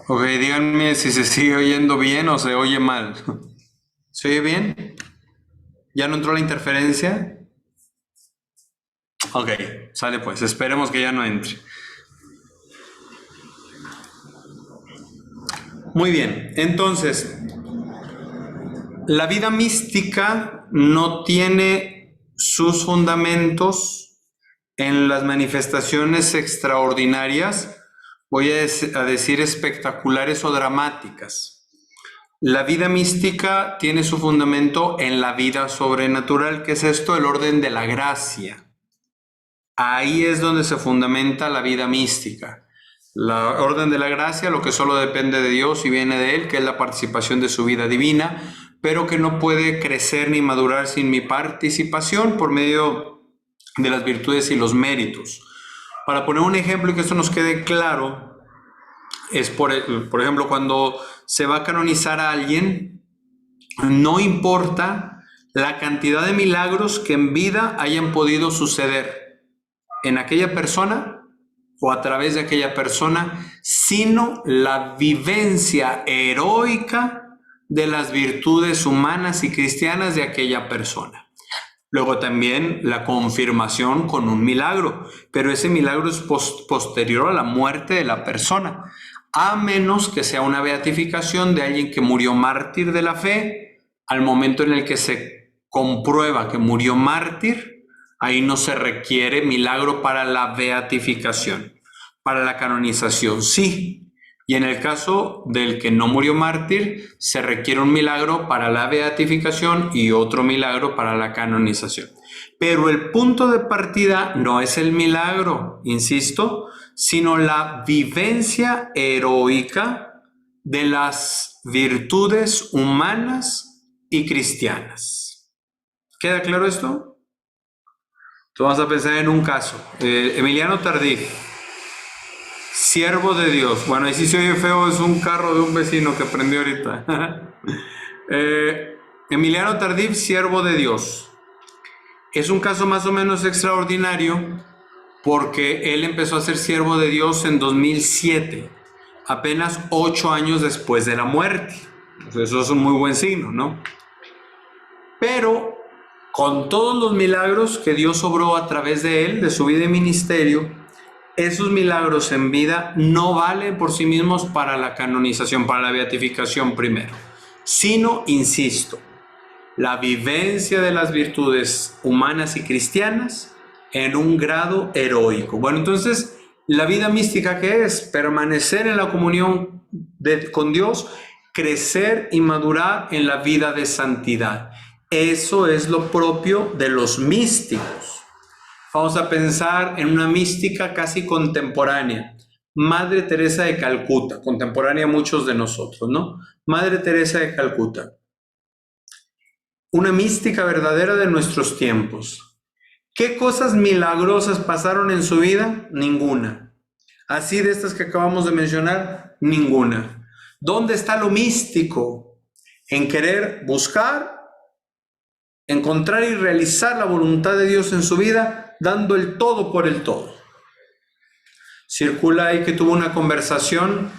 Ok, díganme si se sigue oyendo bien o se oye mal. ¿Se oye bien? ¿Ya no entró la interferencia? Ok, sale pues, esperemos que ya no entre. Muy bien, entonces, la vida mística no tiene sus fundamentos en las manifestaciones extraordinarias, voy a decir espectaculares o dramáticas. La vida mística tiene su fundamento en la vida sobrenatural. ¿Qué es esto? El orden de la gracia. Ahí es donde se fundamenta la vida mística. La orden de la gracia, lo que solo depende de Dios y viene de Él, que es la participación de su vida divina, pero que no puede crecer ni madurar sin mi participación por medio de las virtudes y los méritos. Para poner un ejemplo y que esto nos quede claro, es por ejemplo cuando se va a canonizar a alguien, no importa la cantidad de milagros que en vida hayan podido suceder en aquella persona o a través de aquella persona, sino la vivencia heroica de las virtudes humanas y cristianas de aquella persona. Luego también la confirmación con un milagro, pero ese milagro es posterior a la muerte de la persona, a menos que sea una beatificación de alguien que murió mártir de la fe. Al momento en el que se comprueba que murió mártir, ahí no se requiere milagro para la beatificación. Para la canonización sí. Y en el caso del que no murió mártir, se requiere un milagro para la beatificación y otro milagro para la canonización. Pero el punto de partida no es el milagro, insisto, sino la vivencia heroica de las virtudes humanas y cristianas. ¿Queda claro esto? Entonces vamos a pensar en un caso. Emiliano Tardif, siervo de Dios. Bueno, ahí sí se oye feo, es un carro de un vecino que prendió ahorita. Emiliano Tardif, siervo de Dios. Es un caso más o menos extraordinario porque él empezó a ser siervo de Dios en 2007, apenas 8 años después de la muerte. Entonces, eso es un muy buen signo, ¿no? Pero con todos los milagros que Dios obró a través de él, de su vida y ministerio, esos milagros en vida no valen por sí mismos para la canonización, para la beatificación primero, sino, insisto, la vivencia de las virtudes humanas y cristianas en un grado heroico. Bueno, entonces, la vida mística, ¿qué es? Permanecer en la comunión con Dios, crecer y madurar en la vida de santidad. Eso es lo propio de los místicos. Vamos a pensar en una mística casi contemporánea. Madre Teresa de Calcuta, contemporánea a muchos de nosotros, ¿no? Madre Teresa de Calcuta. Una mística verdadera de nuestros tiempos. ¿Qué cosas milagrosas pasaron en su vida? Ninguna. Así de estas que acabamos de mencionar, ninguna. ¿Dónde está lo místico? En querer buscar, encontrar y realizar la voluntad de Dios en su vida, dando el todo por el todo. Circula ahí que tuvo una conversación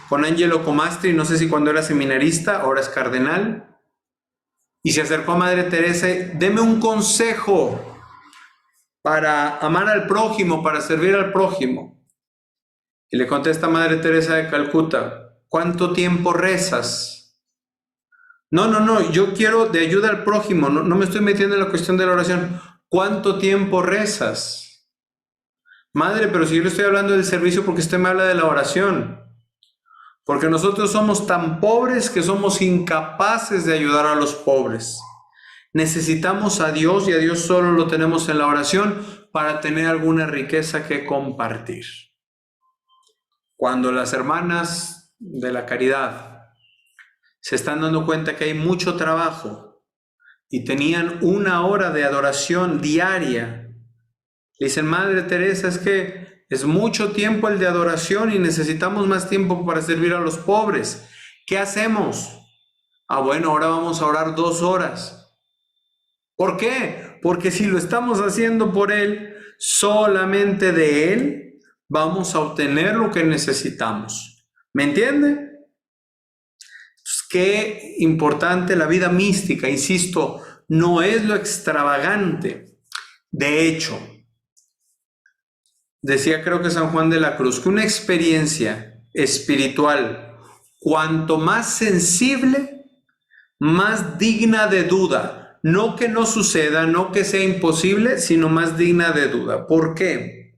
con Angelo Comastri, no sé si cuando era seminarista, ahora es cardenal, y se acercó a Madre Teresa: deme un consejo para amar al prójimo, para servir al prójimo. Y le contesta Madre Teresa de Calcuta: ¿cuánto tiempo rezas? No, yo quiero de ayuda al prójimo, no me estoy metiendo en la cuestión de la oración. ¿Cuánto tiempo rezas? Madre, pero si yo le estoy hablando del servicio, porque usted me habla de la oración. Porque nosotros somos tan pobres que somos incapaces de ayudar a los pobres. Necesitamos a Dios y a Dios solo lo tenemos en la oración para tener alguna riqueza que compartir. Cuando las hermanas de la caridad se están dando cuenta que hay mucho trabajo y tenían 1 hora de adoración diaria, le dicen: Madre Teresa, es que es mucho tiempo el de adoración y necesitamos más tiempo para servir a los pobres. ¿Qué hacemos? Bueno, ahora vamos a orar 2 horas. ¿Por qué? Porque si lo estamos haciendo por Él, solamente de Él vamos a obtener lo que necesitamos. ¿Me entiende? Pues qué importante la vida mística, insisto, no es lo extravagante. De hecho, decía creo que San Juan de la Cruz, que una experiencia espiritual, cuanto más sensible, más digna de duda. No que no suceda, no que sea imposible, sino más digna de duda. ¿Por qué?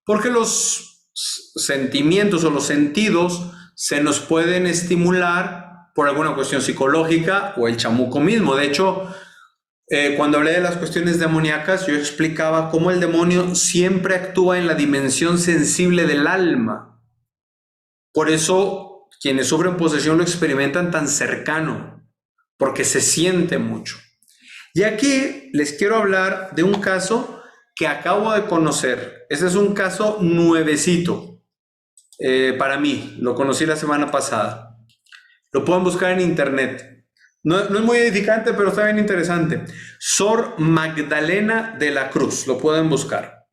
Porque los sentimientos o los sentidos se nos pueden estimular por alguna cuestión psicológica o el chamuco mismo. De hecho, cuando hablé de las cuestiones demoníacas, yo explicaba cómo el demonio siempre actúa en la dimensión sensible del alma. Por eso, quienes sufren posesión lo experimentan tan cercano, porque se siente mucho. Y aquí les quiero hablar de un caso que acabo de conocer. Ese es un caso nuevecito para mí. Lo conocí la semana pasada. Lo pueden buscar en internet. No es muy edificante, pero está bien interesante. Sor Magdalena de la Cruz. Lo pueden buscar.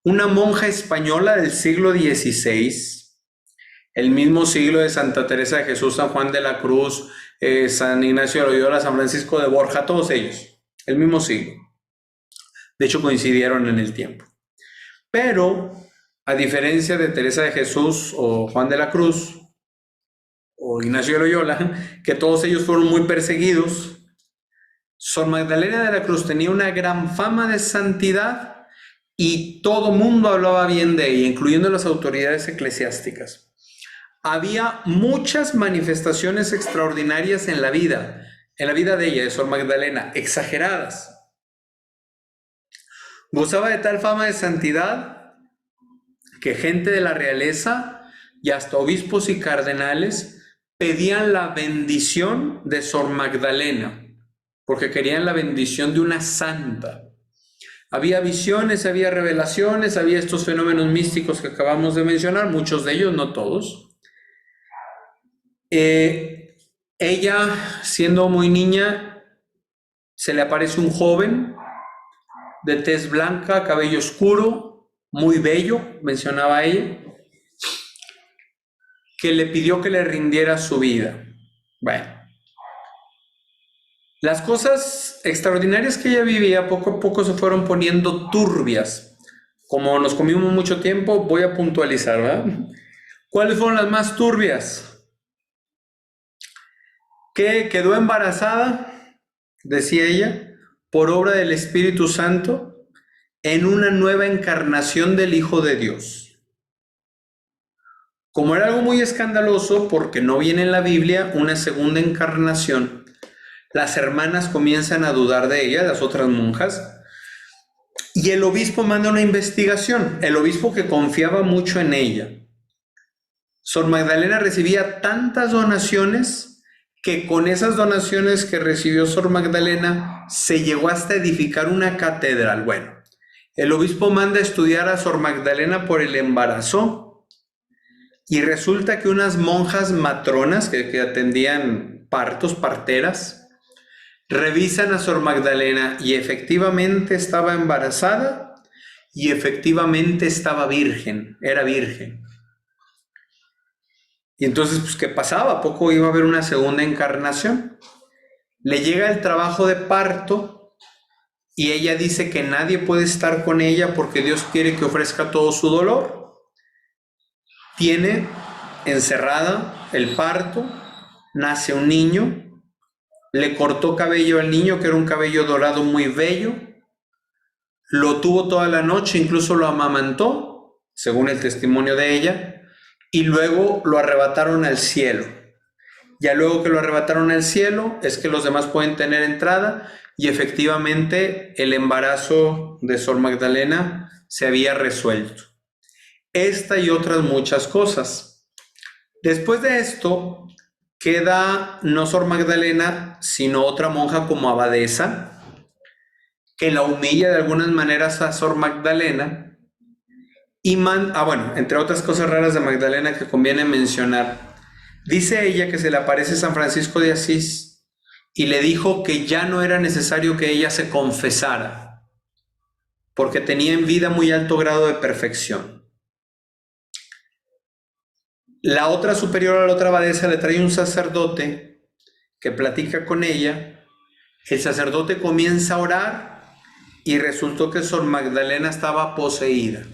Una monja española del siglo XVI. El mismo siglo de Santa Teresa de Jesús, San Juan de la Cruz, San Ignacio de Loyola, San Francisco de Borja, todos ellos, el mismo siglo. De hecho, coincidieron en el tiempo. Pero, a diferencia de Teresa de Jesús o Juan de la Cruz o Ignacio de Loyola, que todos ellos fueron muy perseguidos, Sor Magdalena de la Cruz tenía una gran fama de santidad y todo mundo hablaba bien de ella, incluyendo las autoridades eclesiásticas. Había muchas manifestaciones extraordinarias en la vida de ella, de Sor Magdalena, exageradas. Gozaba de tal fama de santidad que gente de la realeza y hasta obispos y cardenales pedían la bendición de Sor Magdalena, porque querían la bendición de una santa. Había visiones, había revelaciones, había estos fenómenos místicos que acabamos de mencionar, muchos de ellos, no todos. Ella, siendo muy niña, se le aparece un joven de tez blanca, cabello oscuro, muy bello, mencionaba ella, que le pidió que le rindiera su vida. Bueno, las cosas extraordinarias que ella vivía poco a poco se fueron poniendo turbias. Como nos comimos mucho tiempo, voy a puntualizar, ¿verdad? ¿Cuáles fueron las más turbias? Que quedó embarazada, decía ella, por obra del Espíritu Santo, en una nueva encarnación del Hijo de Dios. Como era algo muy escandaloso, porque no viene en la Biblia una segunda encarnación, las hermanas comienzan a dudar de ella, las otras monjas, y el obispo manda una investigación, el obispo que confiaba mucho en ella. Sor Magdalena recibía tantas donaciones que con esas donaciones que recibió Sor Magdalena se llegó hasta edificar una catedral. Bueno, el obispo manda a estudiar a Sor Magdalena por el embarazo y resulta que unas monjas matronas que atendían partos, parteras, revisan a Sor Magdalena y efectivamente estaba embarazada y efectivamente estaba virgen, era virgen. Y entonces, pues, ¿qué pasaba? ¿A poco iba a haber una segunda encarnación? Le llega el trabajo de parto y ella dice que nadie puede estar con ella porque Dios quiere que ofrezca todo su dolor. Tiene encerrada el parto, nace un niño, le cortó cabello al niño, que era un cabello dorado muy bello, lo tuvo toda la noche, incluso lo amamantó, según el testimonio de ella, y luego lo arrebataron al cielo. Ya luego que lo arrebataron al cielo es que los demás pueden tener entrada y efectivamente el embarazo de Sor Magdalena se había resuelto. Esta y otras muchas cosas. Después de esto queda no Sor Magdalena sino otra monja como abadesa que la humilla de algunas maneras a Sor Magdalena. Y bueno, entre otras cosas raras de Magdalena que conviene mencionar, dice ella que se le aparece San Francisco de Asís y le dijo que ya no era necesario que ella se confesara, porque tenía en vida muy alto grado de perfección. La otra superiora, la otra abadesa, le trae un sacerdote que platica con ella. El sacerdote comienza a orar y resultó que Sor Magdalena estaba poseída.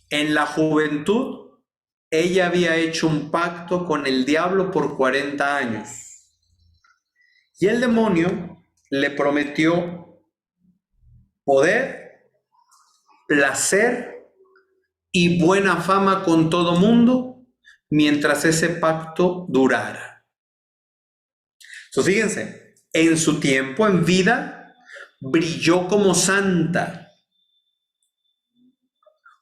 En la juventud, ella había hecho un pacto con el diablo por 40 años. Y el demonio le prometió poder, placer y buena fama con todo mundo mientras ese pacto durara. Entonces, fíjense, en su tiempo, en vida, brilló como santa,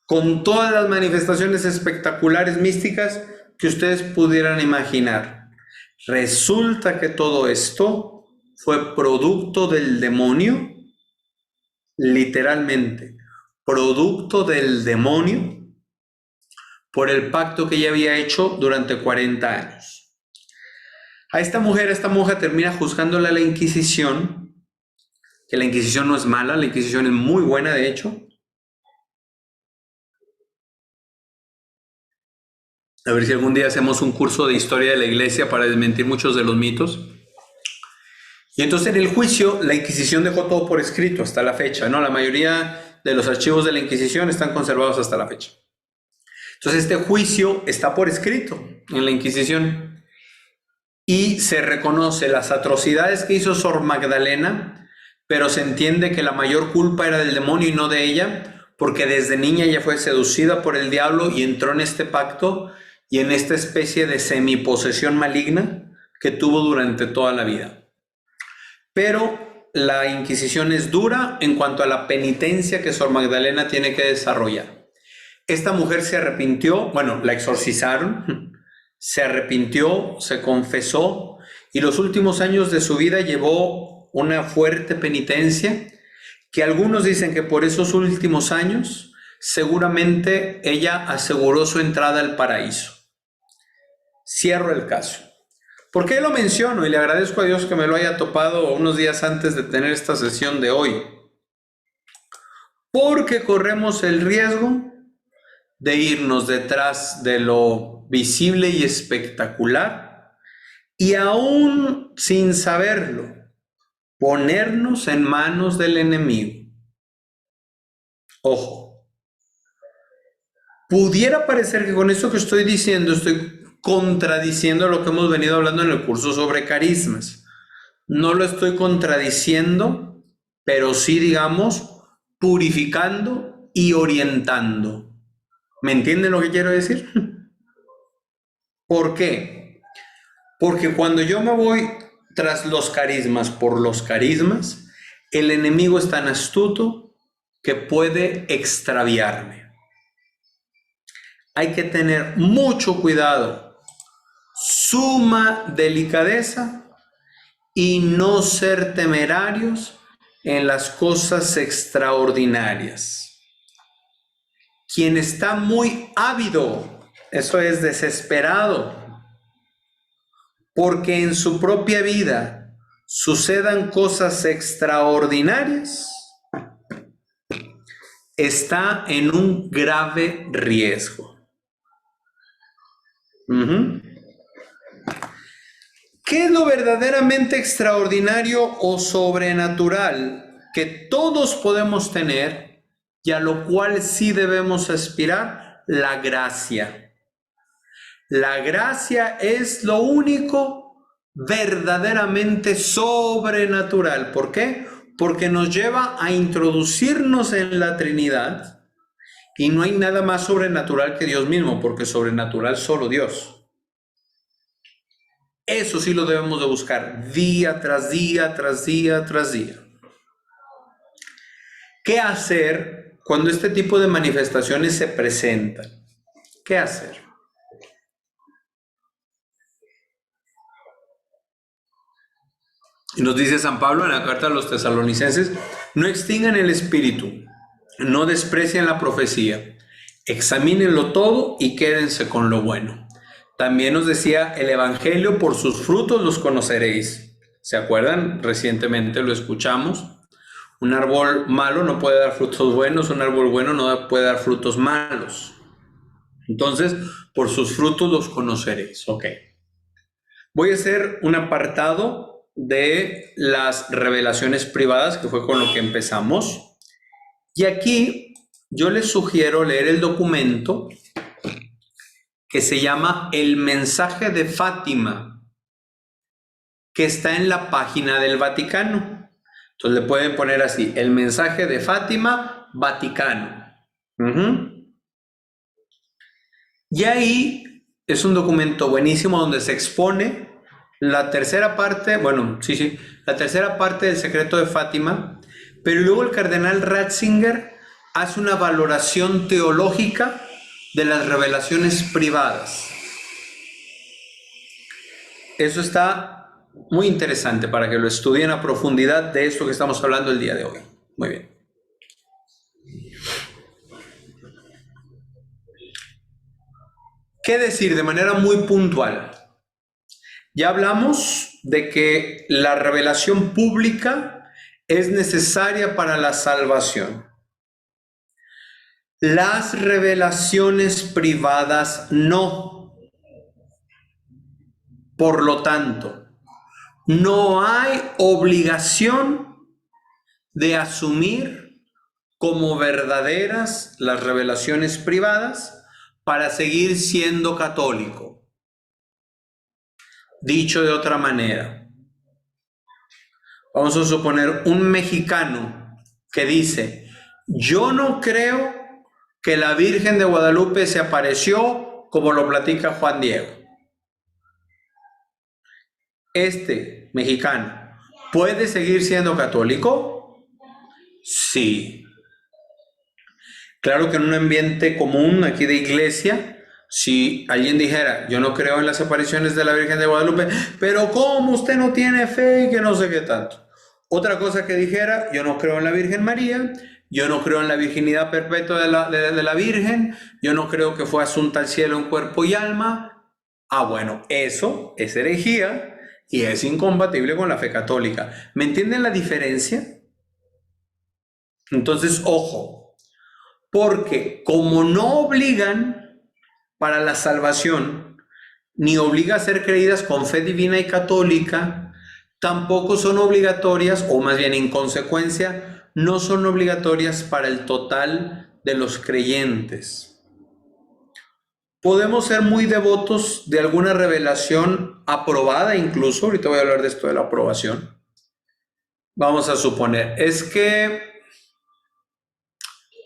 con todas las manifestaciones espectaculares místicas que ustedes pudieran imaginar. Resulta que todo esto fue producto del demonio, literalmente, producto del demonio, por el pacto que ella había hecho durante 40 años. A esta monja termina juzgándola a la Inquisición, que la Inquisición no es mala, la Inquisición es muy buena, de hecho. A ver si algún día hacemos un curso de historia de la Iglesia para desmentir muchos de los mitos. Y entonces en el juicio, la Inquisición dejó todo por escrito hasta la fecha, ¿no? La mayoría de los archivos de la Inquisición están conservados hasta la fecha. Entonces este juicio está por escrito en la Inquisición y se reconoce las atrocidades que hizo Sor Magdalena, pero se entiende que la mayor culpa era del demonio y no de ella, porque desde niña ella fue seducida por el diablo y entró en este pacto y en esta especie de semiposesión maligna que tuvo durante toda la vida. Pero la Inquisición es dura en cuanto a la penitencia que Sor Magdalena tiene que desarrollar. Esta mujer se arrepintió, bueno, la exorcizaron, se arrepintió, se confesó y los últimos años de su vida llevó una fuerte penitencia que algunos dicen que por esos últimos años seguramente ella aseguró su entrada al paraíso. Cierro el caso. ¿Por qué lo menciono? Y le agradezco a Dios que me lo haya topado unos días antes de tener esta sesión de hoy. Porque corremos el riesgo de irnos detrás de lo visible y espectacular y aún sin saberlo, ponernos en manos del enemigo. Ojo, pudiera parecer que con esto que estoy diciendo estoy contradiciendo lo que hemos venido hablando en el curso sobre carismas. No lo estoy contradiciendo, pero sí, digamos, purificando y orientando. ¿Me entienden lo que quiero decir? ¿Por qué? Porque cuando yo me voy tras los carismas por los carismas, el enemigo es tan astuto que puede extraviarme. Hay que tener mucho cuidado, suma delicadeza y no ser temerarios en las cosas extraordinarias. Quien está muy ávido, eso es desesperado, porque en su propia vida sucedan cosas extraordinarias, está en un grave riesgo. ¿Qué es lo verdaderamente extraordinario o sobrenatural que todos podemos tener y a lo cual sí debemos aspirar? La gracia. La gracia es lo único verdaderamente sobrenatural. ¿Por qué? Porque nos lleva a introducirnos en la Trinidad y no hay nada más sobrenatural que Dios mismo, porque sobrenatural solo Dios. Eso sí lo debemos de buscar día tras día, tras día, tras día. ¿Qué hacer cuando este tipo de manifestaciones se presentan? ¿Qué hacer? Y nos dice San Pablo en la carta a los tesalonicenses, no extingan el espíritu, no desprecien la profecía, examínenlo todo y quédense con lo bueno. También nos decía el Evangelio, por sus frutos los conoceréis. ¿Se acuerdan? Recientemente lo escuchamos. Un árbol malo no puede dar frutos buenos, un árbol bueno no puede dar frutos malos. Entonces, por sus frutos los conoceréis. Ok. Voy a hacer un apartado de las revelaciones privadas, que fue con lo que empezamos. Y aquí yo les sugiero leer el documento que se llama El mensaje de Fátima, que está en la página del Vaticano. Entonces le pueden poner así, El mensaje de Fátima, Vaticano. Y ahí es un documento buenísimo donde se expone la tercera parte, la tercera parte del secreto de Fátima, pero luego el cardenal Ratzinger hace una valoración teológica de las revelaciones privadas. Eso está muy interesante para que lo estudien a profundidad de esto que estamos hablando el día de hoy. Muy bien. ¿Qué decir de manera muy puntual? Ya hablamos de que la revelación pública es necesaria para la salvación. Las revelaciones privadas no. Por lo tanto, no hay obligación de asumir como verdaderas las revelaciones privadas para seguir siendo católico. Dicho de otra manera, vamos a suponer un mexicano que dice, yo no creo que la Virgen de Guadalupe se apareció como lo platica Juan Diego. Este mexicano, ¿puede seguir siendo católico? Sí. Claro que en un ambiente común aquí de iglesia, si alguien dijera, yo no creo en las apariciones de la Virgen de Guadalupe, pero ¿cómo usted no tiene fe y que no sé qué tanto? Otra cosa que dijera, yo no creo en la Virgen María, yo no creo en la virginidad perpetua de la Virgen, yo no creo que fue asunta al cielo en cuerpo y alma. Ah, bueno, eso es herejía y es incompatible con la fe católica. ¿Me entienden la diferencia? Entonces, ojo, porque como no obligan para la salvación, ni obliga a ser creídas con fe divina y católica, tampoco son obligatorias, o más bien en consecuencia, no son obligatorias para el total de los creyentes. Podemos ser muy devotos de alguna revelación aprobada, incluso, ahorita voy a hablar de esto de la aprobación. Vamos a suponer, es que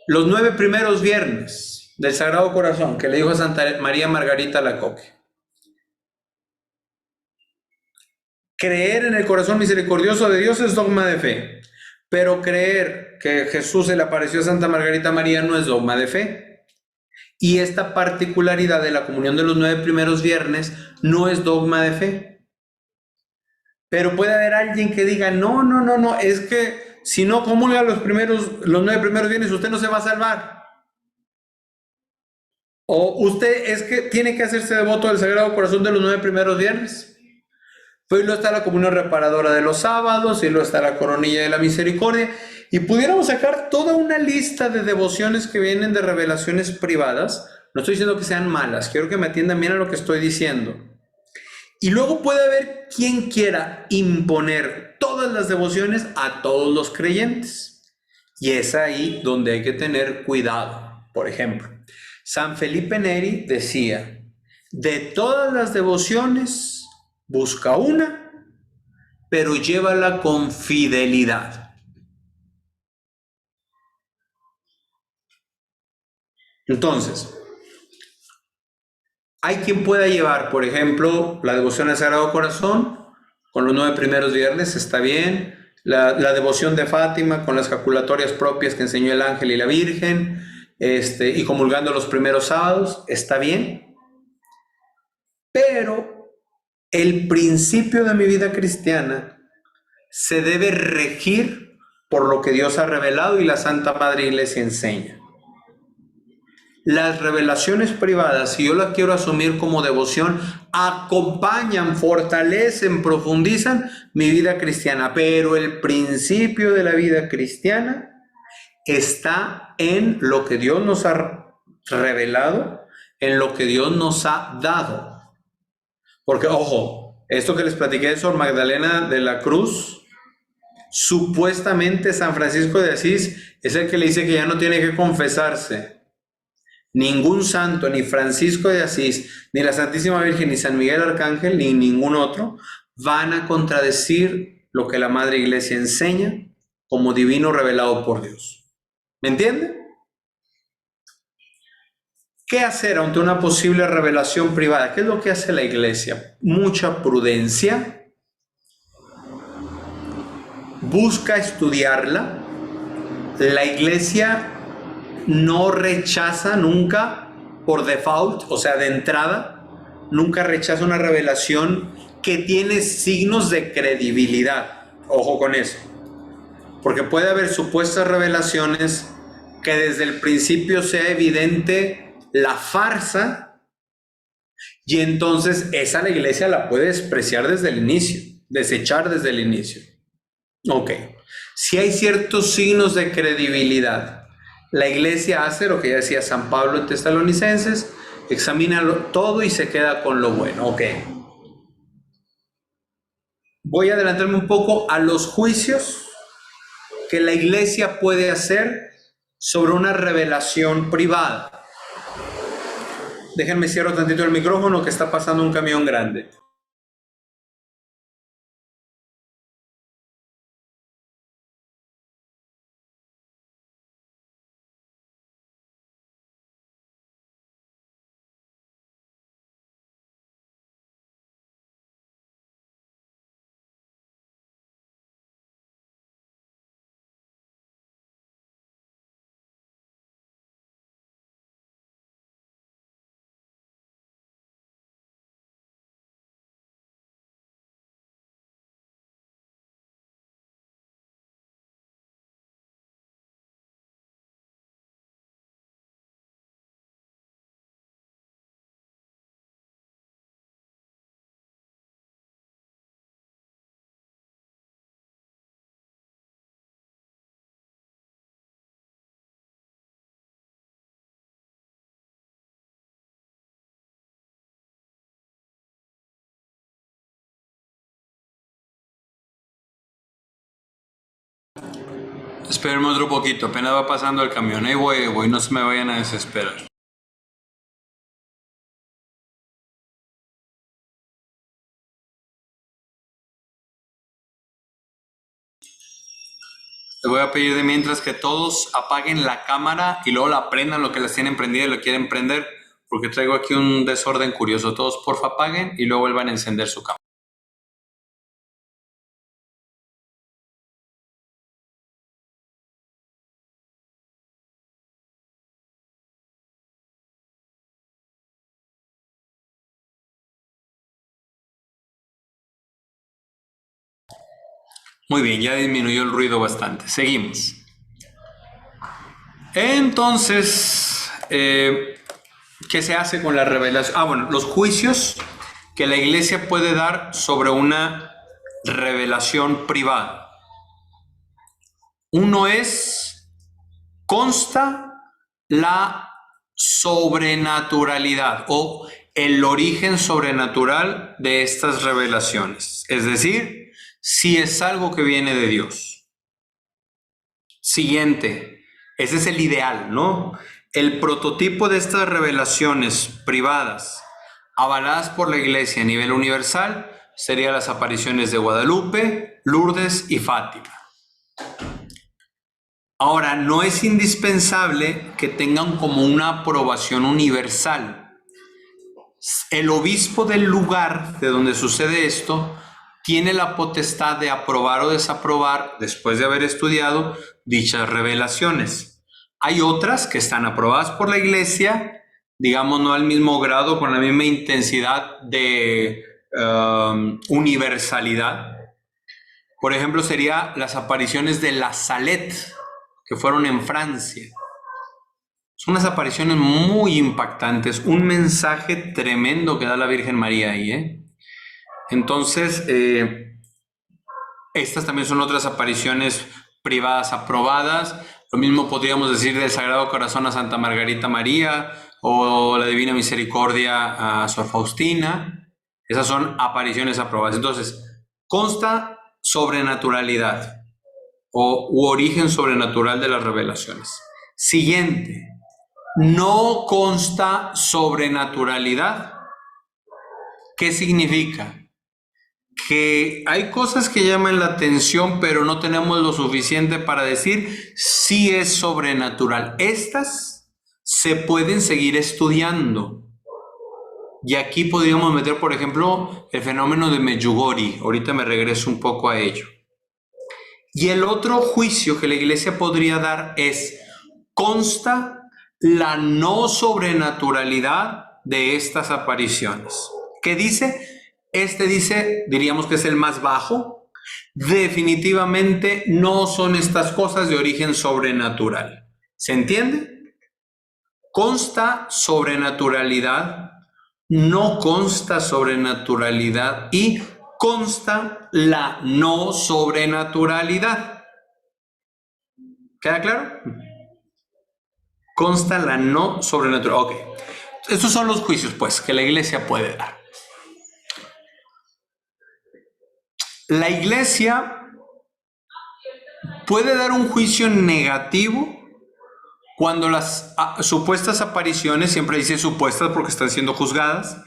los 9 primeros viernes del Sagrado Corazón que le dijo a Santa María Margarita Alacoque, creer en el corazón misericordioso de Dios es dogma de fe, pero creer que Jesús se le apareció a Santa Margarita María no es dogma de fe. Y esta particularidad de la comunión de los 9 primeros viernes no es dogma de fe. Pero puede haber alguien que diga, no, es que si no comulga los 9 primeros viernes, usted no se va a salvar. O usted es que tiene que hacerse devoto del Sagrado Corazón de los 9 primeros viernes. Pues luego está la comunión reparadora de los sábados, y luego está la coronilla de la misericordia. Y pudiéramos sacar toda una lista de devociones que vienen de revelaciones privadas. No estoy diciendo que sean malas, quiero que me atiendan bien a lo que estoy diciendo. Y luego puede haber quien quiera imponer todas las devociones a todos los creyentes. Y es ahí donde hay que tener cuidado. Por ejemplo, San Felipe Neri decía, de todas las devociones, busca una, pero llévala con fidelidad. Entonces, hay quien pueda llevar, por ejemplo, la devoción al Sagrado Corazón con los 9 primeros viernes, está bien. La devoción de Fátima con las jaculatorias propias que enseñó el ángel y la Virgen, y comulgando los primeros sábados, está bien. Pero el principio de mi vida cristiana se debe regir por lo que Dios ha revelado y la Santa Madre Iglesia enseña. Las revelaciones privadas, si yo las quiero asumir como devoción, acompañan, fortalecen, profundizan mi vida cristiana. Pero el principio de la vida cristiana está en lo que Dios nos ha revelado, en lo que Dios nos ha dado. Porque, ojo, esto que les platiqué de Sor Magdalena de la Cruz, supuestamente San Francisco de Asís es el que le dice que ya no tiene que confesarse. Ningún santo, ni Francisco de Asís, ni la Santísima Virgen, ni San Miguel Arcángel, ni ningún otro, van a contradecir lo que la Madre Iglesia enseña como divino revelado por Dios. ¿Me entiende? ¿Qué hacer ante una posible revelación privada? ¿Qué es lo que hace la Iglesia? Mucha prudencia. Busca estudiarla. La Iglesia no rechaza nunca por default, o sea, de entrada, nunca rechaza una revelación que tiene signos de credibilidad. Ojo con eso. Porque puede haber supuestas revelaciones que desde el principio sea evidente la farsa, y entonces esa la Iglesia la puede despreciar desde el inicio, desechar desde el inicio. Ok, si hay ciertos signos de credibilidad, la Iglesia hace lo que ya decía San Pablo en Tesalonicenses, examina todo y se queda con lo bueno. Ok. Voy a adelantarme un poco a los juicios que la Iglesia puede hacer sobre una revelación privada. Déjenme cierro tantito el micrófono que está pasando un camión grande. Espérenme otro poquito, apenas va pasando el camión. Ahí voy, no se me vayan a desesperar. Les voy a pedir de mientras que todos apaguen la cámara y luego la prendan, lo que las tienen prendida y lo quieren prender, porque traigo aquí un desorden curioso. Todos porfa apaguen y luego vuelvan a encender su cámara. Muy bien, ya disminuyó el ruido bastante. Seguimos. Entonces, ¿qué se hace con la revelación? Bueno, los juicios que la Iglesia puede dar sobre una revelación privada. Uno es, consta la sobrenaturalidad o el origen sobrenatural de estas revelaciones. Es decir, si es algo que viene de Dios. Siguiente, ese es el ideal, ¿no? El prototipo de estas revelaciones privadas avaladas por la Iglesia a nivel universal serían las apariciones de Guadalupe, Lourdes y Fátima. Ahora, no es indispensable que tengan como una aprobación universal. El obispo del lugar de donde sucede esto tiene la potestad de aprobar o desaprobar, después de haber estudiado dichas revelaciones. Hay otras que están aprobadas por la Iglesia, digamos no al mismo grado, con la misma intensidad de universalidad. Por ejemplo, serían las apariciones de la Salette, que fueron en Francia. Son unas apariciones muy impactantes, un mensaje tremendo que da la Virgen María ahí, ¿eh? Entonces, estas también son otras apariciones privadas aprobadas. Lo mismo podríamos decir del Sagrado Corazón a Santa Margarita María, o la Divina Misericordia a Sor Faustina. Esas son apariciones aprobadas. Entonces, consta sobrenaturalidad u origen sobrenatural de las revelaciones. Siguiente, no consta sobrenaturalidad. ¿Qué significa? Que hay cosas que llaman la atención, pero no tenemos lo suficiente para decir si es sobrenatural. Estas se pueden seguir estudiando. Y aquí podríamos meter, por ejemplo, el fenómeno de Medjugorje. Ahorita me regreso un poco a ello. Y el otro juicio que la Iglesia podría dar es, consta la no sobrenaturalidad de estas apariciones. ¿Qué dice? Este dice, diríamos que es el más bajo. Definitivamente no son estas cosas de origen sobrenatural. ¿Se entiende? Consta sobrenaturalidad, no consta sobrenaturalidad y consta la no sobrenaturalidad. ¿Queda claro? Consta la no sobrenatural. Ok. Estos son los juicios, pues, que la Iglesia puede dar. La Iglesia puede dar un juicio negativo cuando las supuestas apariciones, siempre dice supuestas porque están siendo juzgadas,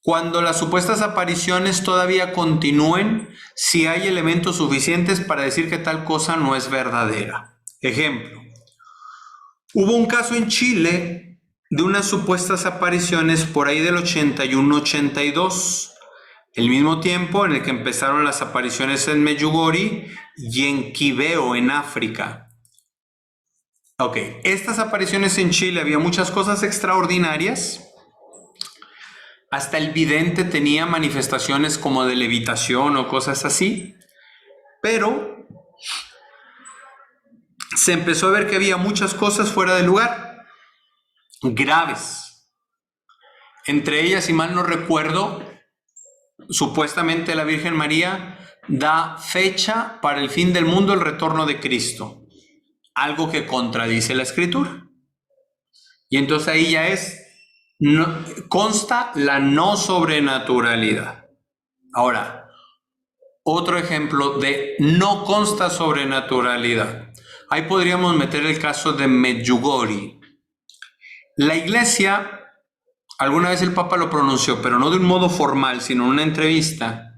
cuando las supuestas apariciones todavía continúen, si hay elementos suficientes para decir que tal cosa no es verdadera. Ejemplo, hubo un caso en Chile de unas supuestas apariciones por ahí del 81-82, el mismo tiempo en el que empezaron las apariciones en Medjugorje y en Quibeo, en África. Ok, estas apariciones en Chile había muchas cosas extraordinarias. Hasta el vidente tenía manifestaciones como de levitación o cosas así. Pero se empezó a ver que había muchas cosas fuera de lugar, graves. Entre ellas, si mal no recuerdo, supuestamente la Virgen María da fecha para el fin del mundo, el retorno de Cristo. Algo que contradice la Escritura. Y entonces ahí ya consta la no sobrenaturalidad. Ahora, otro ejemplo de no consta sobrenaturalidad. Ahí podríamos meter el caso de Medjugorje. La Iglesia, alguna vez el Papa lo pronunció, pero no de un modo formal, sino en una entrevista,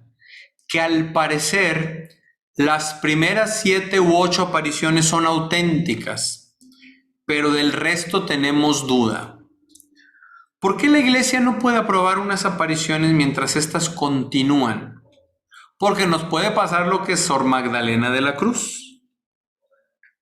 que al parecer las primeras 7 u 8 apariciones son auténticas, pero del resto tenemos duda. ¿Por qué la Iglesia no puede aprobar unas apariciones mientras éstas continúan? Porque nos puede pasar lo que Sor Magdalena de la Cruz,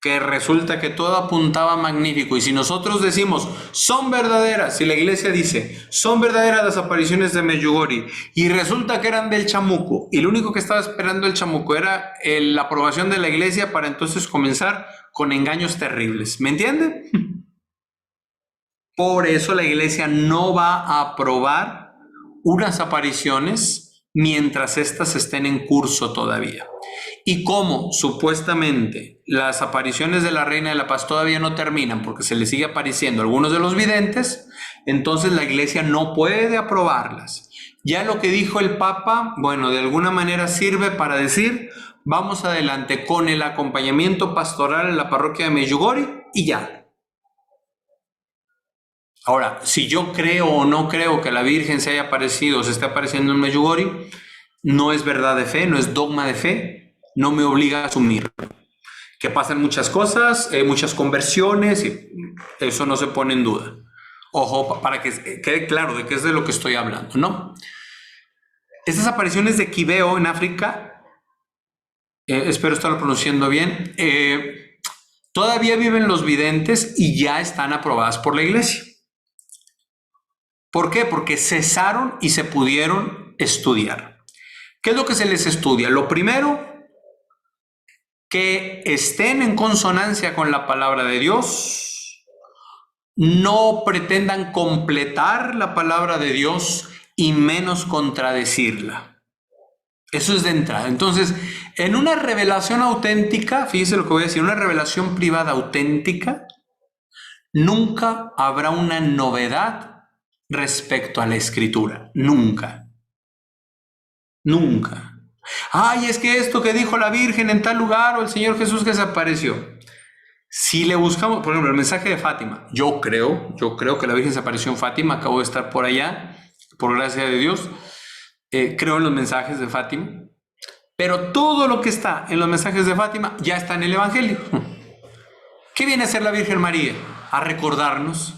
que resulta que todo apuntaba magnífico, y si nosotros decimos son verdaderas, si la Iglesia dice son verdaderas las apariciones de Medjugorje y resulta que eran del chamuco y lo único que estaba esperando el chamuco era la aprobación de la Iglesia para entonces comenzar con engaños terribles, ¿me entiende? Por eso la Iglesia no va a aprobar unas apariciones mientras éstas estén en curso todavía. Y como supuestamente las apariciones de la Reina de la Paz todavía no terminan porque se le sigue apareciendo a algunos de los videntes, entonces la Iglesia no puede aprobarlas. Ya lo que dijo el Papa, bueno, de alguna manera sirve para decir, vamos adelante con el acompañamiento pastoral en la parroquia de Medjugorje y ya. Ahora, si yo creo o no creo que la Virgen se haya aparecido o se esté apareciendo en Medjugorje, no es verdad de fe, no es dogma de fe, no me obliga a asumirlo. Que pasan muchas cosas, muchas conversiones, y eso no se pone en duda. Ojo, para que quede claro de qué es de lo que estoy hablando, ¿no? Estas apariciones de Quibeo en África, espero estarlo pronunciando bien, todavía viven los videntes y ya están aprobadas por la Iglesia. ¿Por qué? Porque cesaron y se pudieron estudiar. ¿Qué es lo que se les estudia? Lo primero, que estén en consonancia con la palabra de Dios, no pretendan completar la palabra de Dios y menos contradecirla. Eso es de entrada. Entonces, en una revelación auténtica, fíjese lo que voy a decir, una revelación privada auténtica, Nunca habrá una novedad respecto a la Escritura. Nunca. Nunca. Ay, es que esto que dijo la Virgen en tal lugar o el Señor Jesús que se apareció. Si le buscamos, por ejemplo, el mensaje de Fátima, yo creo que la Virgen se apareció en Fátima, acabo de estar por allá, por gracia de Dios, creo en los mensajes de Fátima, pero todo lo que está en los mensajes de Fátima ya está en el Evangelio. ¿Qué viene a hacer la Virgen María? A recordarnos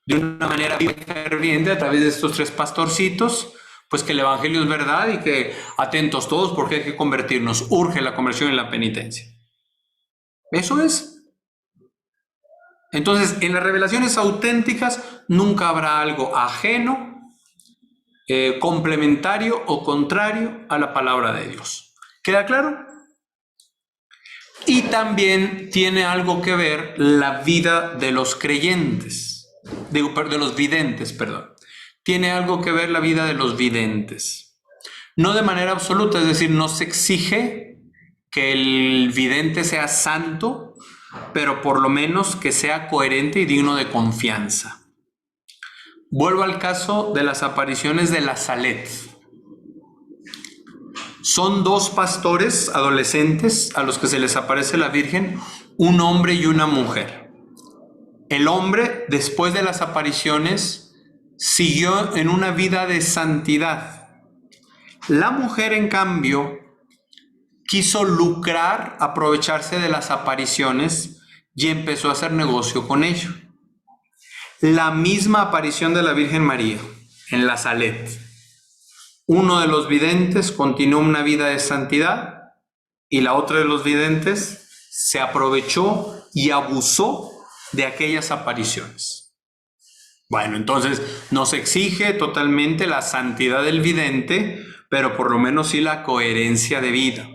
de una manera bien ferviente a través de estos 3 pastorcitos, pues que el Evangelio es verdad y que atentos todos porque hay que convertirnos, urge la conversión y la penitencia. Eso es. Entonces, en las revelaciones auténticas nunca habrá algo ajeno, complementario o contrario a la palabra de Dios. ¿Queda claro? Y también tiene algo que ver la vida de los creyentes, de los videntes, perdón. Tiene algo que ver la vida de los videntes. No de manera absoluta, es decir, no se exige que el vidente sea santo, pero por lo menos que sea coherente y digno de confianza. Vuelvo al caso de las apariciones de la Salet. Son 2 pastores adolescentes a los que se les aparece la Virgen, un hombre y una mujer. El hombre, después de las apariciones, siguió en una vida de santidad. La mujer, en cambio, quiso lucrar, aprovecharse de las apariciones y empezó a hacer negocio con ello. La misma aparición de la Virgen María en la Salet. Uno de los videntes continuó una vida de santidad y la otra de los videntes se aprovechó y abusó de aquellas apariciones. Bueno, entonces no se exige totalmente la santidad del vidente, pero por lo menos sí la coherencia de vida.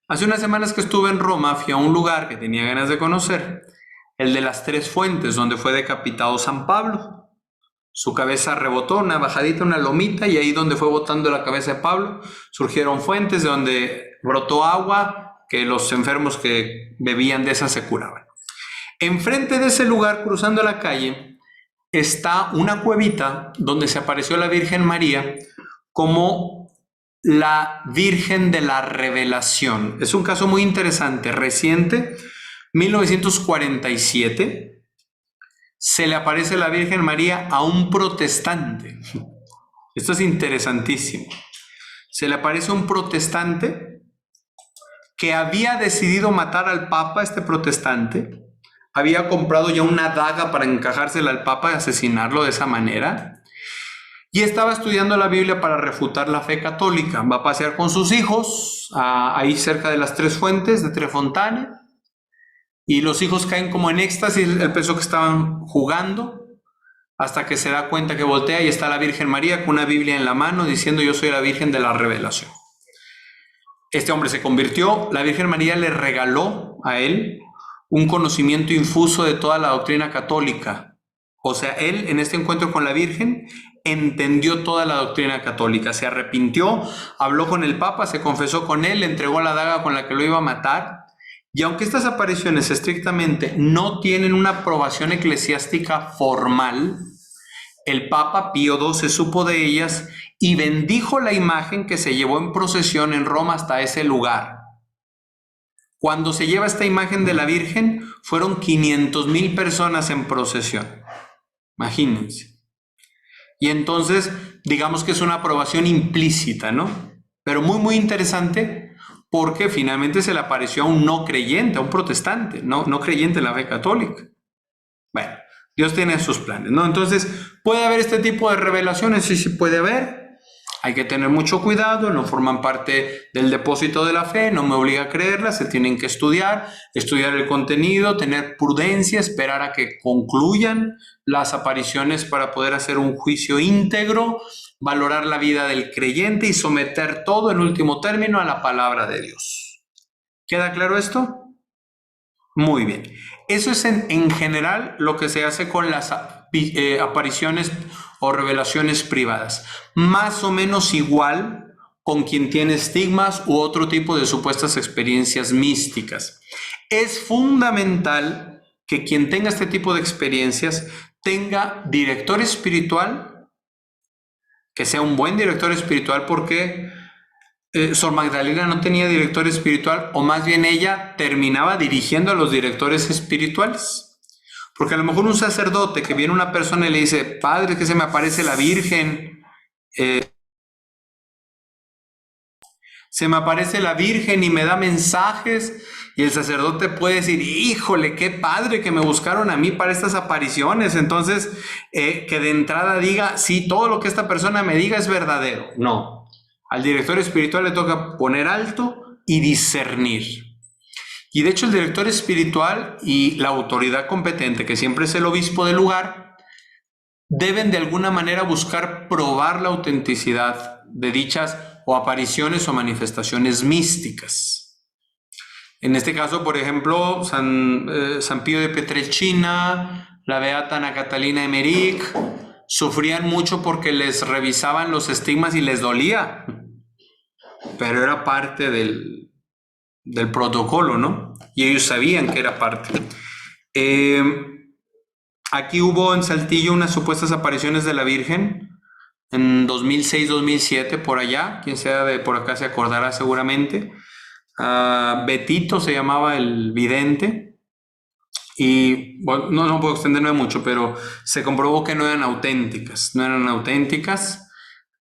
Hace unas semanas que estuve en Roma, fui a un lugar que tenía ganas de conocer, el de las 3 fuentes, donde fue decapitado San Pablo. Su cabeza rebotó, una bajadita, una lomita, y ahí donde fue botando la cabeza de Pablo, surgieron fuentes de donde brotó agua, que los enfermos que bebían de esa se curaban. Enfrente de ese lugar, cruzando la calle, está una cuevita donde se apareció la Virgen María como la Virgen de la Revelación. Es un caso muy interesante, reciente, 1947. Se le aparece la Virgen María a un protestante. Esto es interesantísimo. Se le aparece un protestante que había decidido matar al Papa. Este protestante había comprado ya una daga para encajársela al Papa y asesinarlo de esa manera. Y estaba estudiando la Biblia para refutar la fe católica. Va a pasear con sus hijos ahí cerca de las 3 fuentes de Trefontane. Y los hijos caen como en éxtasis, él pensó que estaban jugando, hasta que se da cuenta que voltea y está la Virgen María con una Biblia en la mano diciendo: yo soy la Virgen de la Revelación. Este hombre se convirtió, la Virgen María le regaló a él un conocimiento infuso de toda la doctrina católica. O sea, él en este encuentro con la Virgen entendió toda la doctrina católica, se arrepintió, habló con el Papa, se confesó con él, le entregó la daga con la que lo iba a matar. Y aunque estas apariciones estrictamente no tienen una aprobación eclesiástica formal, el Papa Pío XII se supo de ellas y bendijo la imagen que se llevó en procesión en Roma hasta ese lugar. Cuando se lleva esta imagen de la Virgen, fueron 500,000 personas en procesión. Imagínense. Y entonces, digamos que es una aprobación implícita, ¿no? Pero muy, muy interesante, porque finalmente se le apareció a un no creyente, a un protestante, no creyente en la fe católica. Bueno, Dios tiene sus planes, ¿no? Entonces, ¿puede haber este tipo de revelaciones? Sí, sí puede haber. Hay que tener mucho cuidado, no forman parte del depósito de la fe, no me obliga a creerlas, se tienen que estudiar el contenido, tener prudencia, esperar a que concluyan las apariciones para poder hacer un juicio íntegro, valorar la vida del creyente y someter todo en último término a la palabra de Dios. ¿Queda claro esto? Muy bien. Eso es en general lo que se hace con las apariciones o revelaciones privadas. Más o menos igual con quien tiene estigmas u otro tipo de supuestas experiencias místicas. Es fundamental que quien tenga este tipo de experiencias tenga director espiritual, que sea un buen director espiritual, porque Sor Magdalena no tenía director espiritual, o más bien ella terminaba dirigiendo a los directores espirituales. Porque a lo mejor un sacerdote que viene una persona y le dice, padre, que se me aparece la Virgen, se me aparece la Virgen y me da mensajes, y el sacerdote puede decir, híjole, qué padre que me buscaron a mí para estas apariciones. Entonces, que de entrada diga, sí, todo lo que esta persona me diga es verdadero. No, al director espiritual le toca poner alto y discernir. Y de hecho el director espiritual y la autoridad competente, que siempre es el obispo del lugar, deben de alguna manera buscar probar la autenticidad de dichas o apariciones o manifestaciones místicas. En este caso, por ejemplo, San Pío de Pietrelcina, la beata Ana Catalina Emmerich, sufrían mucho porque les revisaban los estigmas y les dolía, pero era parte del protocolo, ¿no? Y ellos sabían que era parte. Aquí hubo en Saltillo unas supuestas apariciones de la Virgen en 2006-2007, por allá. Quien sea de por acá se acordará seguramente. Betito se llamaba el vidente. Y bueno, no puedo extenderme mucho, pero se comprobó que no eran auténticas. No eran auténticas.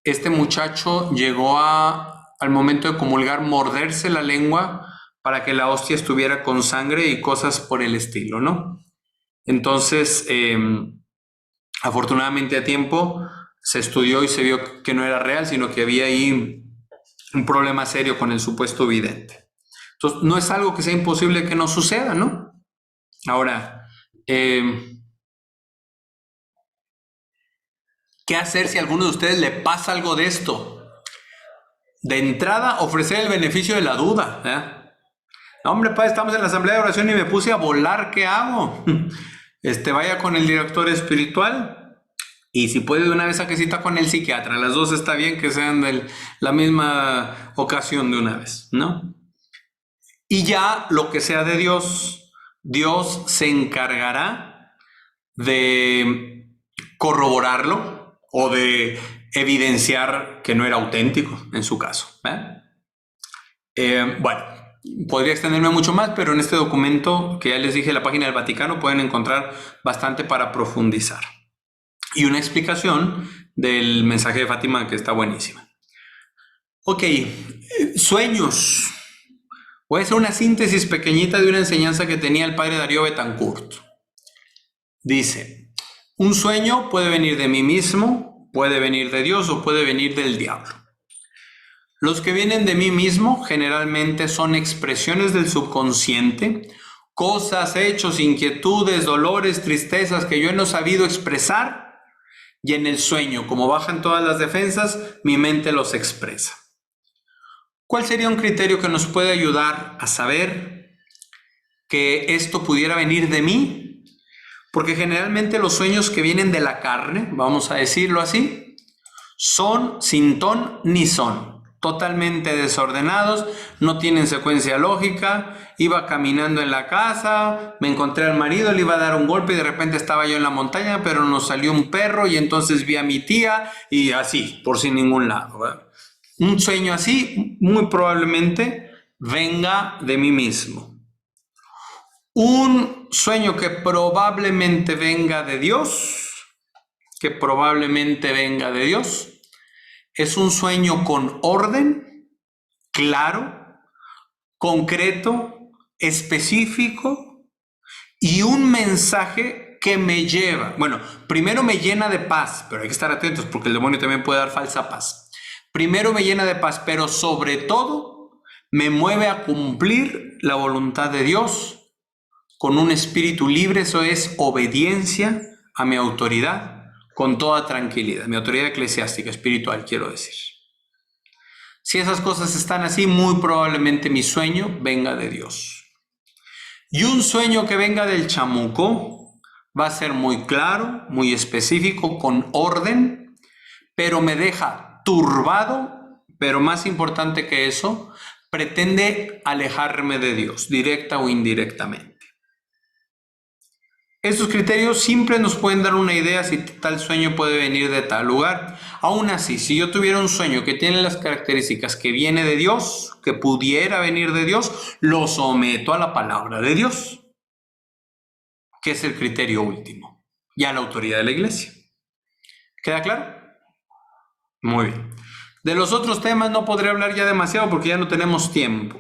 Este muchacho llegó al momento de comulgar, morderse la lengua para que la hostia estuviera con sangre y cosas por el estilo, ¿no? Entonces, afortunadamente a tiempo se estudió y se vio que no era real, sino que había ahí un problema serio con el supuesto vidente. Entonces, no es algo que sea imposible que no suceda, ¿no? Ahora, ¿qué hacer si a alguno de ustedes le pasa algo de esto? De entrada, ofrecer el beneficio de la duda, ¿eh? No, hombre, padre, estamos en la asamblea de oración y me puse a volar, ¿qué hago? Vaya con el director espiritual y si puede de una vez saque cita con el psiquiatra. Las dos está bien que sean de la misma ocasión de una vez, ¿no? Y ya lo que sea de Dios, Dios se encargará de corroborarlo o de evidenciar que no era auténtico en su caso, ¿eh? Bueno, podría extenderme mucho más, pero en este documento que ya les dije, la página del Vaticano, pueden encontrar bastante para profundizar. Y una explicación del mensaje de Fátima que está buenísima. Ok, sueños. Voy a hacer una síntesis pequeñita de una enseñanza que tenía el padre Darío Betancourt. Dice, un sueño puede venir de mí mismo, puede venir de Dios o puede venir del diablo. Los que vienen de mí mismo generalmente son expresiones del subconsciente, cosas, hechos, inquietudes, dolores, tristezas que yo no he sabido expresar, y en el sueño, como bajan todas las defensas, mi mente los expresa. ¿Cuál sería un criterio que nos puede ayudar a saber que esto pudiera venir de mí? Porque generalmente los sueños que vienen de la carne, vamos a decirlo así, son sin ton ni son, totalmente desordenados, no tienen secuencia lógica. Iba caminando en la casa, me encontré al marido, le iba a dar un golpe y de repente estaba yo en la montaña, pero nos salió un perro y entonces vi a mi tía y así, por sin ningún lado, ¿verdad? Un sueño así muy probablemente venga de mí mismo. Un sueño que probablemente venga de Dios, es un sueño con orden, claro, concreto, específico y un mensaje que me lleva. Bueno, primero me llena de paz, pero hay que estar atentos porque el demonio también puede dar falsa paz. Primero me llena de paz, pero sobre todo me mueve a cumplir la voluntad de Dios con un espíritu libre. Eso es obediencia a mi autoridad con toda tranquilidad, mi autoridad eclesiástica, espiritual, quiero decir. Si esas cosas están así, muy probablemente mi sueño venga de Dios. Y un sueño que venga del chamuco va a ser muy claro, muy específico, con orden, pero me deja turbado, pero más importante que eso, pretende alejarme de Dios, directa o indirectamente. Estos criterios siempre nos pueden dar una idea si tal sueño puede venir de tal lugar. Aún así, si yo tuviera un sueño que tiene las características que viene de Dios, que pudiera venir de Dios, lo someto a la palabra de Dios, que es el criterio último, y a la autoridad de la iglesia. ¿Queda claro? Muy bien. De los otros temas no podré hablar ya demasiado porque ya no tenemos tiempo.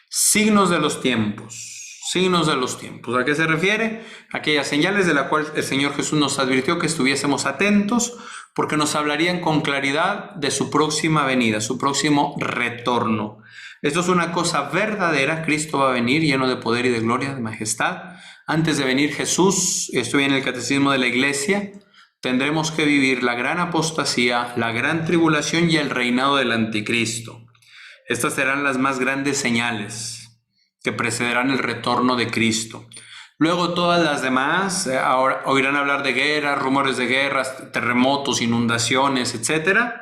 Signos de los tiempos. Signos de los tiempos. ¿A qué se refiere? Aquellas señales de las cuales el Señor Jesús nos advirtió que estuviésemos atentos porque nos hablarían con claridad de su próxima venida, su próximo retorno. Esto es una cosa verdadera. Cristo va a venir lleno de poder y de gloria, de majestad. Antes de venir Jesús, esto viene en el Catecismo de la Iglesia, tendremos que vivir la gran apostasía, la gran tribulación y el reinado del anticristo. Estas serán las más grandes señales que precederán el retorno de Cristo. Luego todas las demás ahora oirán hablar de guerras, rumores de guerras, terremotos, inundaciones, etc.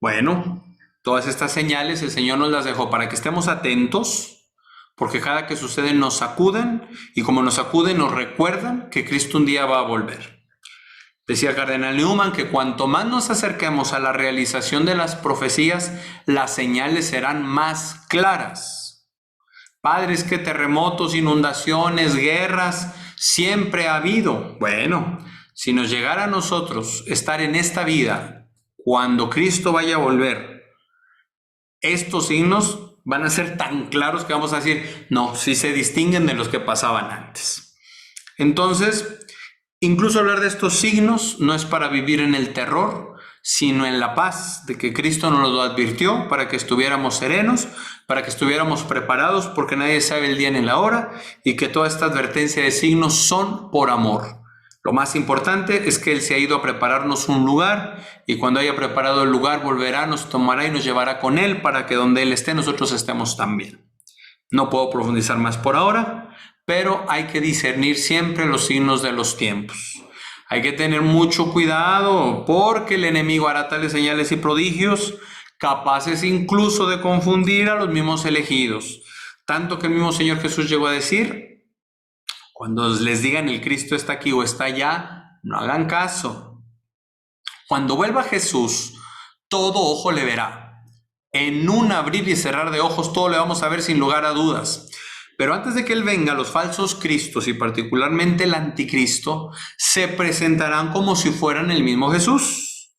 Bueno, todas estas señales el Señor nos las dejó para que estemos atentos, porque cada que suceden nos sacuden, y como nos sacuden nos recuerdan que Cristo un día va a volver. Decía Cardenal Newman que cuanto más nos acerquemos a la realización de las profecías, las señales serán más claras. Padres, que terremotos, inundaciones, guerras, siempre ha habido. Bueno, si nos llegara a nosotros estar en esta vida, cuando Cristo vaya a volver, estos signos van a ser tan claros que vamos a decir, no, sí se distinguen de los que pasaban antes. Entonces, incluso hablar de estos signos no es para vivir en el terror, sino en la paz de que Cristo nos lo advirtió para que estuviéramos serenos, para que estuviéramos preparados, porque nadie sabe el día ni la hora, y que toda esta advertencia de signos son por amor. Lo más importante es que Él se ha ido a prepararnos un lugar, y cuando haya preparado el lugar volverá, nos tomará y nos llevará con Él para que donde Él esté nosotros estemos también. No puedo profundizar más por ahora, pero hay que discernir siempre los signos de los tiempos. Hay que tener mucho cuidado porque el enemigo hará tales señales y prodigios capaces incluso de confundir a los mismos elegidos. Tanto que el mismo Señor Jesús llegó a decir, cuando les digan el Cristo está aquí o está allá, no hagan caso. Cuando vuelva Jesús, todo ojo le verá. En un abrir y cerrar de ojos todo le vamos a ver sin lugar a dudas. Pero antes de que Él venga, los falsos cristos y particularmente el anticristo se presentarán como si fueran el mismo Jesús.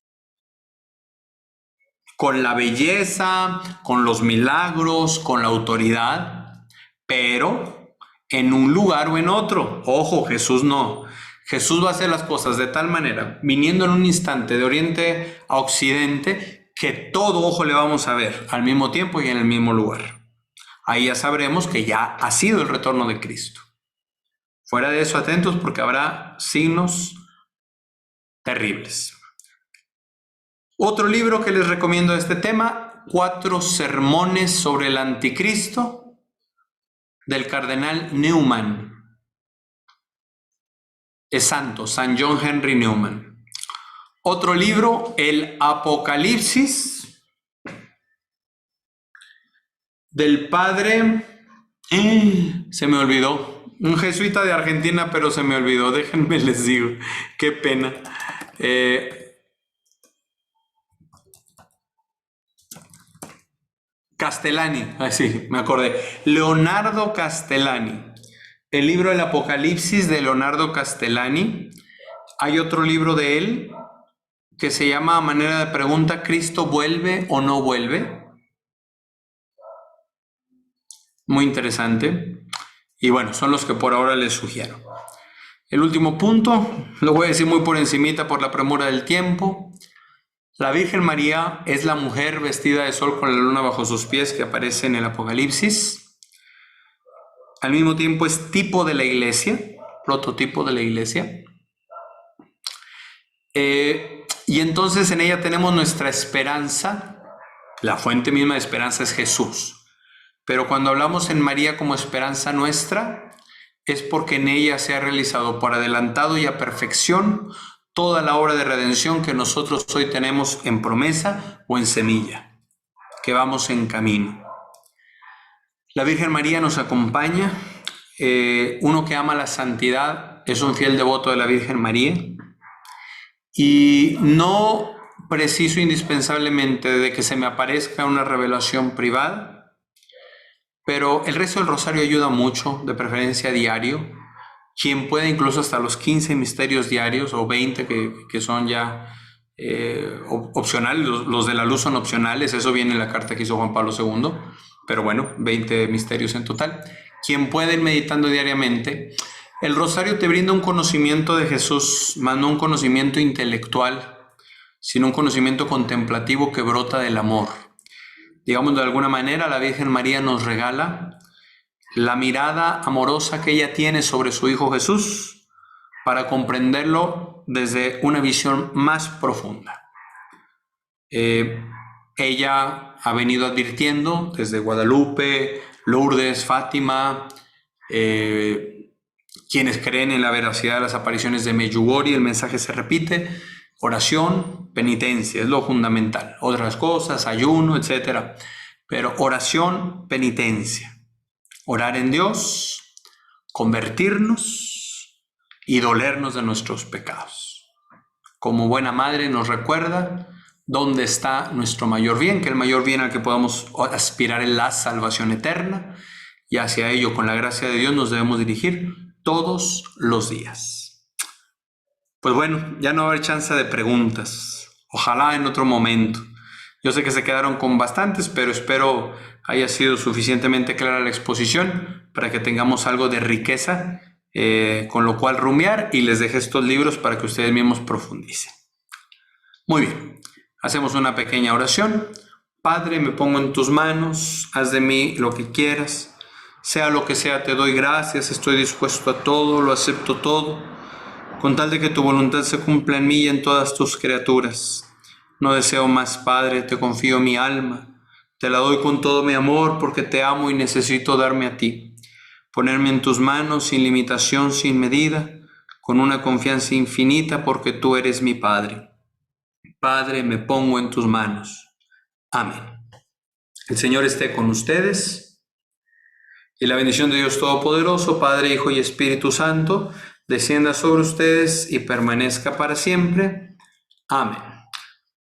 Con la belleza, con los milagros, con la autoridad, pero en un lugar o en otro. Ojo, Jesús no. Jesús va a hacer las cosas de tal manera, viniendo en un instante de oriente a occidente, que todo ojo le vamos a ver al mismo tiempo y en el mismo lugar. Ahí ya sabremos que ya ha sido el retorno de Cristo. Fuera de eso, atentos porque habrá signos terribles. Otro libro que les recomiendo de este tema, 4 sermones sobre el anticristo, del cardenal Newman. Es santo, San John Henry Newman. Otro libro, el Apocalipsis, del padre, se me olvidó, un jesuita de Argentina, pero se me olvidó, déjenme les digo, qué pena. Castellani, sí, me acordé, Leonardo Castellani, el libro del Apocalipsis de Leonardo Castellani. Hay otro libro de él que se llama, a manera de pregunta, ¿Cristo vuelve o no vuelve? Muy interesante. Y bueno, son los que por ahora les sugiero. El último punto, lo voy a decir muy por encimita por la premura del tiempo. La Virgen María es la mujer vestida de sol con la luna bajo sus pies que aparece en el Apocalipsis. Al mismo tiempo es tipo de la iglesia, prototipo de la iglesia. Y entonces en ella tenemos nuestra esperanza. La fuente misma de esperanza es Jesús. Pero cuando hablamos en María como esperanza nuestra, es porque en ella se ha realizado por adelantado y a perfección toda la obra de redención que nosotros hoy tenemos en promesa o en semilla, que vamos en camino. La Virgen María nos acompaña. Uno que ama la santidad es un fiel devoto de la Virgen María y no preciso indispensablemente de que se me aparezca una revelación privada, pero el rezo del rosario ayuda mucho, de preferencia diario. Quien puede, incluso hasta los 15 misterios diarios o 20 que son ya opcionales, los de la luz son opcionales, eso viene en la carta que hizo Juan Pablo II, pero bueno, 20 misterios en total. Quien puede ir meditando diariamente, el rosario te brinda un conocimiento de Jesús, más no un conocimiento intelectual, sino un conocimiento contemplativo que brota del amor. Digamos, de alguna manera, la Virgen María nos regala la mirada amorosa que ella tiene sobre su Hijo Jesús para comprenderlo desde una visión más profunda. Ella ha venido advirtiendo desde Guadalupe, Lourdes, Fátima, quienes creen en la veracidad de las apariciones de Medjugorje, el mensaje se repite: oración, penitencia, es lo fundamental. Otras cosas, ayuno, etc. Pero oración, penitencia. Orar en Dios, convertirnos y dolernos de nuestros pecados. Como buena madre nos recuerda dónde está nuestro mayor bien, que el mayor bien al que podamos aspirar es la salvación eterna, y hacia ello, con la gracia de Dios, nos debemos dirigir todos los días. Pues bueno, ya no va a haber chance de preguntas. Ojalá en otro momento. Yo sé que se quedaron con bastantes, pero espero haya sido suficientemente clara la exposición para que tengamos algo de riqueza con lo cual rumiar, y les deje estos libros para que ustedes mismos profundicen. Muy bien, hacemos una pequeña oración. Padre, me pongo en tus manos, haz de mí lo que quieras. Sea lo que sea, te doy gracias, estoy dispuesto a todo, lo acepto todo, con tal de que tu voluntad se cumpla en mí y en todas tus criaturas. No deseo más, Padre, te confío mi alma, te la doy con todo mi amor, porque te amo y necesito darme a ti, ponerme en tus manos sin limitación, sin medida, con una confianza infinita, porque tú eres mi Padre. Padre, me pongo en tus manos. Amén. El Señor esté con ustedes. Y la bendición de Dios Todopoderoso, Padre, Hijo y Espíritu Santo, descienda sobre ustedes y permanezca para siempre. Amén.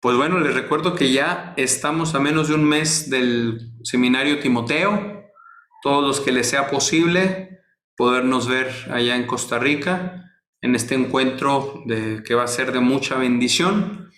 Pues bueno, les recuerdo que ya estamos a menos de un mes del seminario Timoteo. Todos los que les sea posible podernos ver allá en Costa Rica, en este encuentro que va a ser de mucha bendición.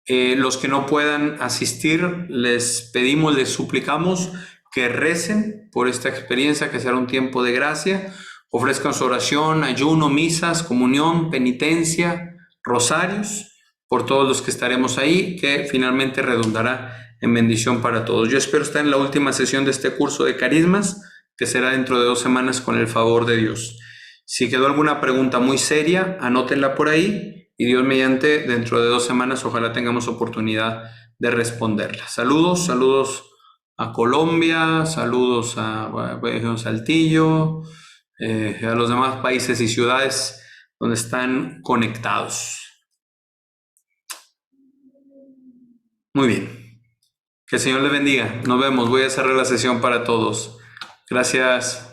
Los que no puedan asistir, les pedimos, les suplicamos que recen por esta experiencia, que será un tiempo de gracia. Ofrezcan su oración, ayuno, misas, comunión, penitencia, rosarios, por todos los que estaremos ahí, que finalmente redundará en bendición para todos. Yo espero estar en la última sesión de este curso de carismas, que será dentro de 2 semanas con el favor de Dios. Si quedó alguna pregunta muy seria, anótenla por ahí, y Dios mediante, dentro de 2 semanas, ojalá tengamos oportunidad de responderla. Saludos a Colombia, saludos a Saltillo, a los demás países y ciudades donde están conectados. Muy bien. Que el Señor les bendiga. Nos vemos. Voy a cerrar la sesión para todos. Gracias.